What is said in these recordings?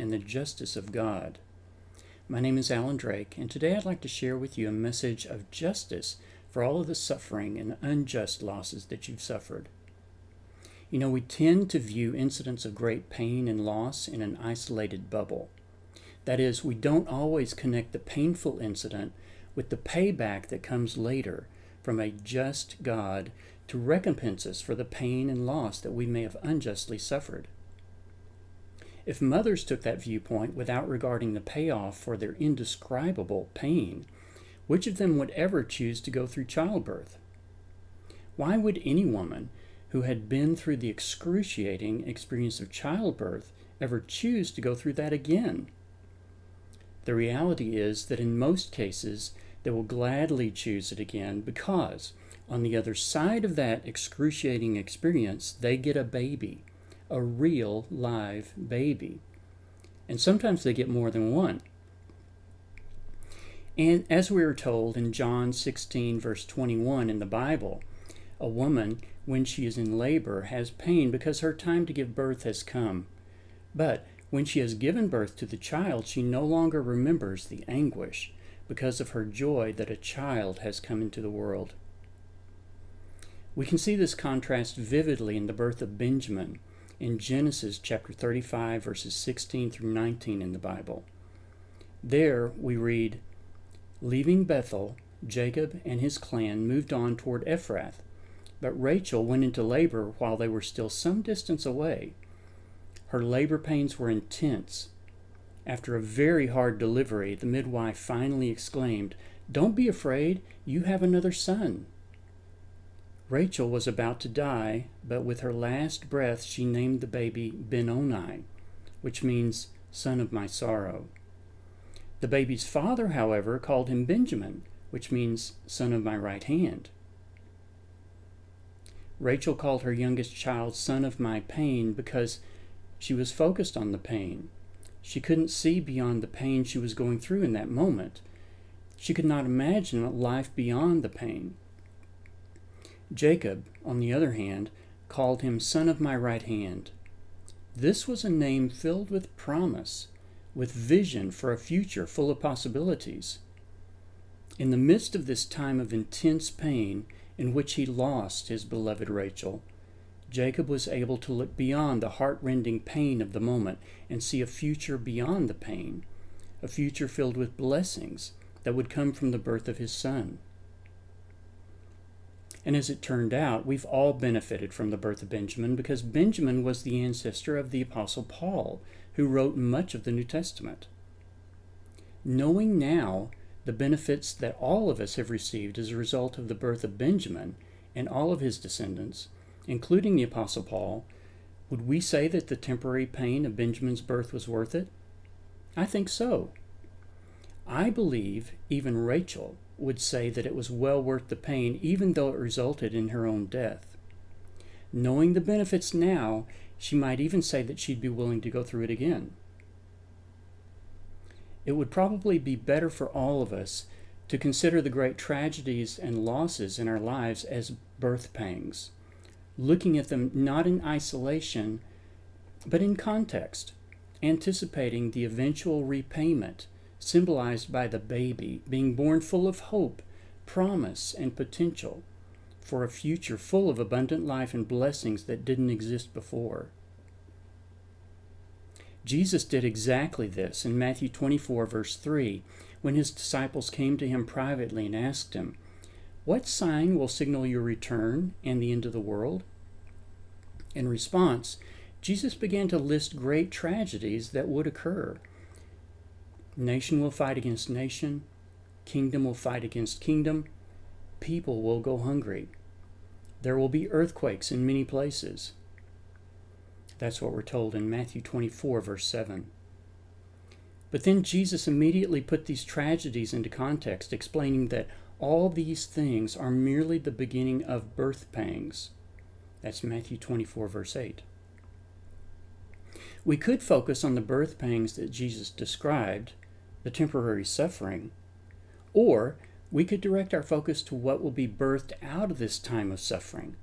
and the justice of God. My name is Alan Drake, and today I'd like to share with you a message of justice for all of the suffering and unjust losses that you've suffered. You know, we tend to view incidents of great pain and loss in an isolated bubble. That is, we don't always connect the painful incident with the payback that comes later from a just God to recompense us for the pain and loss that we may have unjustly suffered. If mothers took that viewpoint without regarding the payoff for their indescribable pain, which of them would ever choose to go through childbirth? Why would any woman who had been through the excruciating experience of childbirth ever choose to go through that again? The reality is that in most cases, they will gladly choose it again because on the other side of that excruciating experience, they get a baby. A real live baby. And sometimes they get more than one. And as we are told in John 16 verse 21 in the Bible, a woman, when she is in labor, has pain because her time to give birth has come. But when she has given birth to the child, she no longer remembers the anguish because of her joy that a child has come into the world. We can see this contrast vividly in the birth of Benjamin, in Genesis chapter 35, verses 16 through 19 in the Bible. There we read, "Leaving Bethel, Jacob and his clan moved on toward Ephrath, but Rachel went into labor while they were still some distance away. Her labor pains were intense. After a very hard delivery, the midwife finally exclaimed, 'Don't be afraid, you have another son.' Rachel was about to die, but with her last breath she named the baby Benoni, which means son of my sorrow. The baby's father, however, called him Benjamin, which means son of my right hand. Rachel called her youngest child son of my pain because she was focused on the pain. She couldn't see beyond the pain she was going through in that moment. She could not imagine a life beyond the pain. Jacob, on the other hand, called him son of my right hand. This was a name filled with promise, with vision for a future full of possibilities. In the midst of this time of intense pain in which he lost his beloved Rachel, Jacob was able to look beyond the heart-rending pain of the moment and see a future beyond the pain, a future filled with blessings that would come from the birth of his son. And as it turned out, we've all benefited from the birth of Benjamin because Benjamin was the ancestor of the Apostle Paul, who wrote much of the New Testament. Knowing now the benefits that all of us have received as a result of the birth of Benjamin and all of his descendants, including the Apostle Paul, would we say that the temporary pain of Benjamin's birth was worth it? I think so. I believe even Rachel would say that it was well worth the pain, even though it resulted in her own death. Knowing the benefits now, she might even say that she'd be willing to go through it again. It would probably be better for all of us to consider the great tragedies and losses in our lives as birth pangs, looking at them not in isolation, but in context, anticipating the eventual repayment symbolized by the baby being born full of hope, promise, and potential for a future full of abundant life and blessings that didn't exist before. Jesus did exactly this in Matthew 24, verse 3, when his disciples came to him privately and asked him, "What sign will signal your return and the end of the world?" In response, Jesus began to list great tragedies that would occur. Nation will fight against nation, kingdom will fight against kingdom, people will go hungry. There will be earthquakes in many places. That's what we're told in Matthew 24, verse 7. But then Jesus immediately put these tragedies into context, explaining that all these things are merely the beginning of birth pangs. That's Matthew 24, verse 8. We could focus on the birth pangs that Jesus described, the temporary suffering, or we could direct our focus to what will be birthed out of this time of suffering,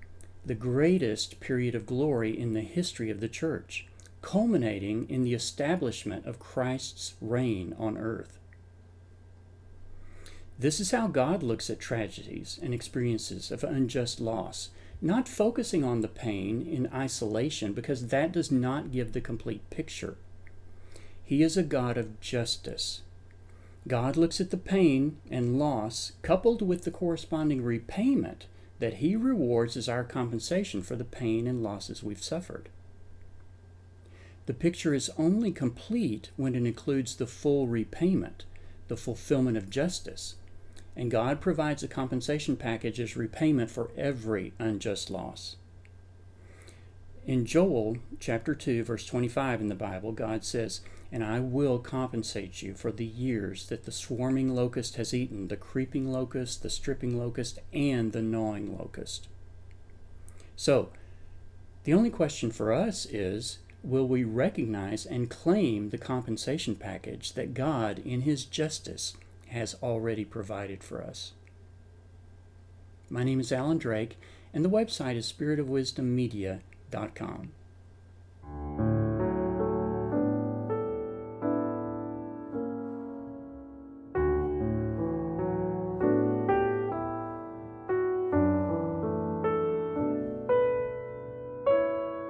the greatest period of glory in the history of the church, culminating in the establishment of Christ's reign on earth. This is how God looks at tragedies and experiences of unjust loss, not focusing on the pain in isolation, because that does not give the complete picture. He is a God of justice. God looks at the pain and loss coupled with the corresponding repayment that He rewards as our compensation for the pain and losses we've suffered. The picture is only complete when it includes the full repayment, the fulfillment of justice, and God provides a compensation package as repayment for every unjust loss. In Joel chapter 2, verse 25 in the Bible, God says, "And I will compensate you for the years that the swarming locust has eaten, the creeping locust, the stripping locust, and the gnawing locust." So, the only question for us is, will we recognize and claim the compensation package that God, in His justice, has already provided for us? My name is Alan Drake, and the website is spiritofwisdommedia.com.